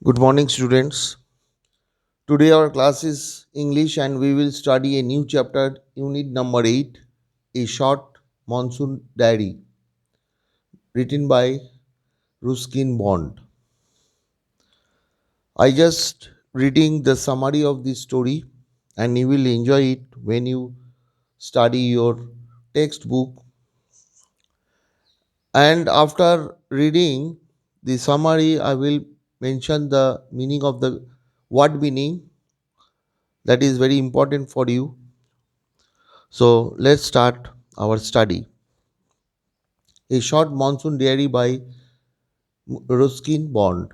Good morning, students. Today our class is English and we will study a new chapter, unit number 8, a short monsoon diary, written by Ruskin Bond. I just reading the summary of this story and you will enjoy it when you study your textbook. And after reading the summary, I will mention the meaning of the word meaning that is very important for you. So let's start our study. A short monsoon diary by Ruskin Bond.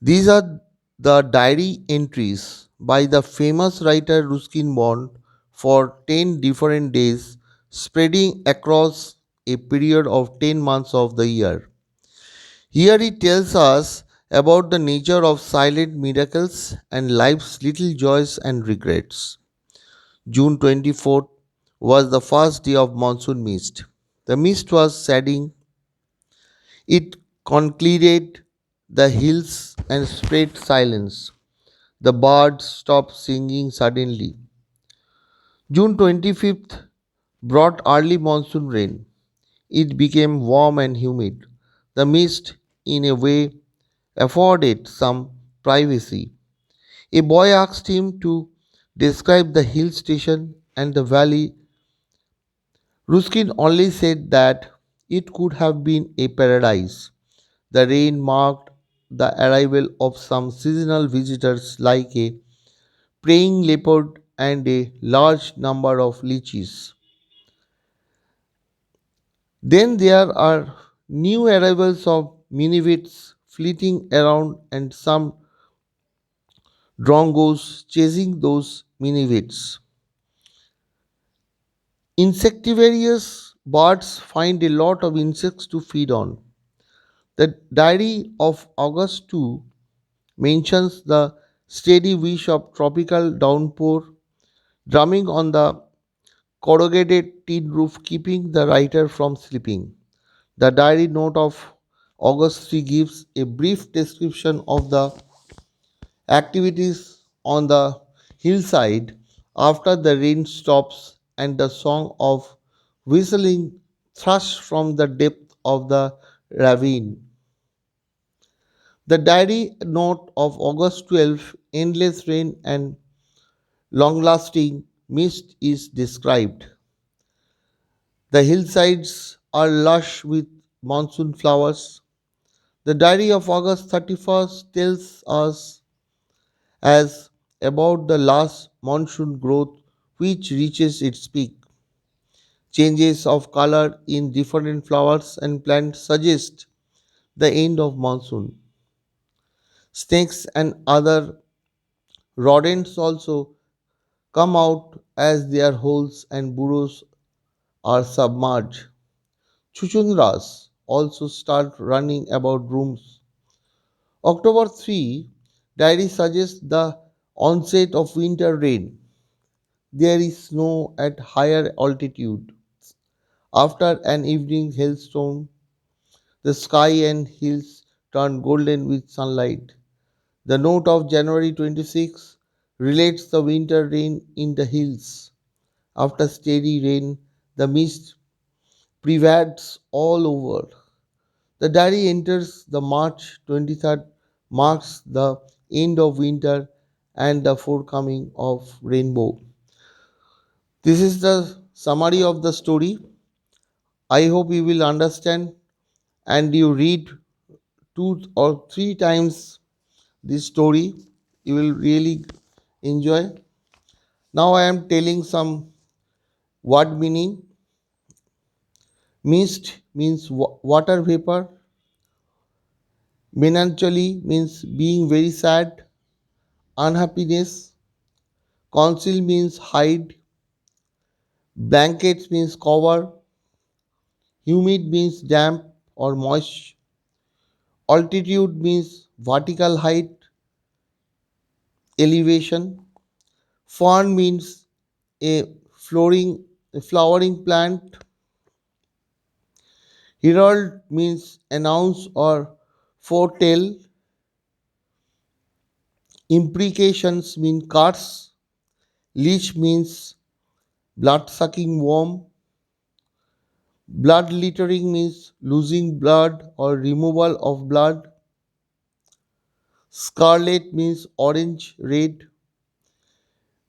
These are the diary entries by the famous writer Ruskin Bond for 10 different days, spreading across a period of 10 months of the year. Here he tells us about the nature of silent miracles and life's little joys and regrets. June 24th was the first day of monsoon mist. The mist was shedding. It concluded the hills and spread silence. The birds stopped singing suddenly. June 25th brought early monsoon rain. It became warm and humid. The mist, in a way, afforded some privacy. A boy asked him to describe the hill station and the valley. Ruskin only said that it could have been a paradise. The rain marked the arrival of some seasonal visitors like a praying leopard and a large number of lychees. Then there are new arrivals of minivids flitting around and some drongos chasing those minivids. Insectivorous birds find a lot of insects to feed on. The diary of August 2 mentions the steady wish of tropical downpour drumming on the corrugated tin roof, keeping the writer from sleeping. The diary note of August 3 gives a brief description of the activities on the hillside after the rain stops and the song of whistling thrush from the depth of the ravine. The diary note of August 12, endless rain and long lasting mist is described. The hillsides are lush with monsoon flowers. The diary of August 31st tells us as about the last monsoon growth which reaches its peak. Changes of color in different flowers and plants suggest the end of monsoon. Snakes and other rodents also come out as their holes and burrows are submerged. Chuchundras also start running about rooms. October 3 diary suggests the onset of winter rain. There is snow at higher altitude. After an evening hailstorm, the sky and hills turn golden with sunlight. The note of January 26 relates the winter rain in the hills. After steady rain, the mist prevails all over. The diary enters the March 23rd marks the end of winter and the forthcoming of rainbow. This is the summary of the story. I hope you will understand and you read 2 or 3 times this story. You will really enjoy. Now I am telling some word meaning. Mist means water vapor. Melancholy means being very sad. Unhappiness. Conceal means hide. Blankets means cover. Humid means damp or moist. Altitude means vertical height, elevation. Fern means a flowering plant. Herald means announce or foretell. Imprecations mean curse. Leech means blood sucking worm. Blood littering means losing blood or removal of blood. Scarlet means orange, red.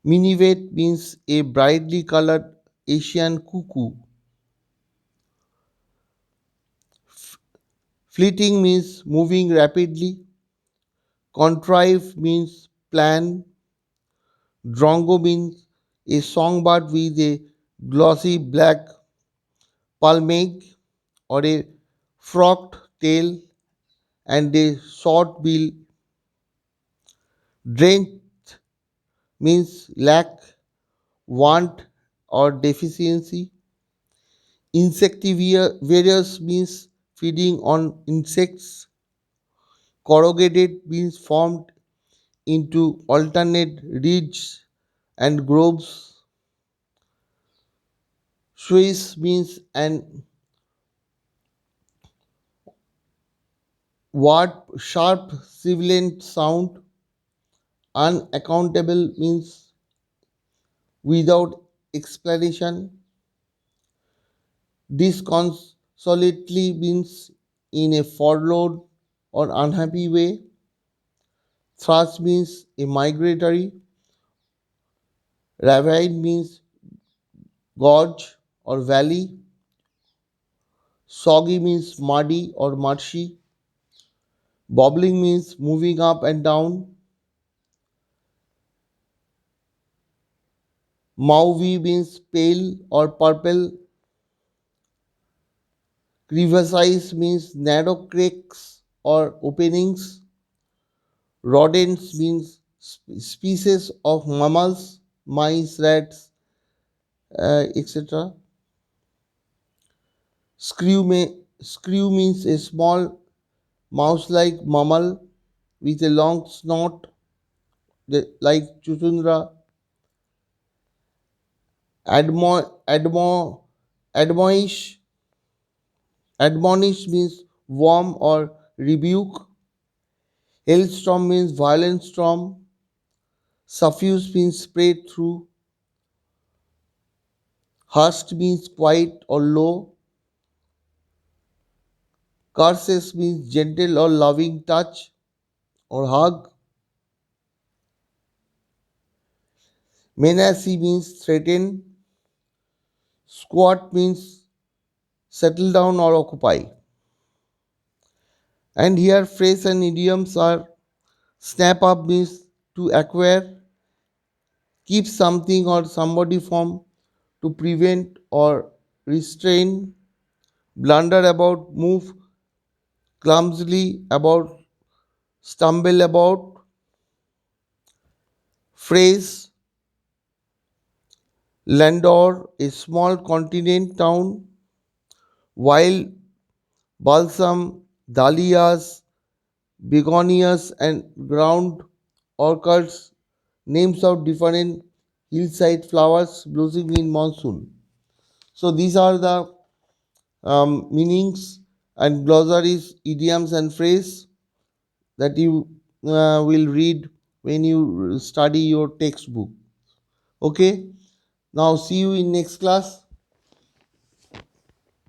Minivet means a brightly colored Asian cuckoo. Fleeting means moving rapidly. Contrive means plan. Drongo means a songbird with a glossy black plumage or a forked tail and a short bill. Drenched means lack, want, or deficiency. Insectivorous means feeding on insects. Corrugated means formed into alternate ridges and groves. Swiss means an word sharp sibilant sound. Unaccountable means without explanation. Disconsolately means in a forlorn or unhappy way. Thrush means a migratory. Ravine means gorge or valley. Soggy means muddy or marshy. Bobbling means moving up and down. Mauve means pale or purple. Crevices means narrow cracks or openings. Rodents means species of mammals, mice, rats, etc. Screw means a small mouse-like mammal with a long snout like chuchundra. Admo, admo, admonish, admonish means warm or rebuke. Hailstorm means violent storm. Suffuse means spread through. Hushed means quiet or low. Curses means gentle or loving touch or hug. Menace means threaten. Squat means settle down or occupy. And here phrase and idioms are snap up means to acquire, keep something or somebody from, to prevent or restrain, blunder about, move clumsily about, stumble about. Phrase Landor, a small continent town, while balsam, dahlias, begonias, and ground orchids, names of different hillside flowers blossoming in monsoon. So these are the meanings and glossaries, idioms, and phrase that you will read when you study your textbook. Okay, now see you in next class.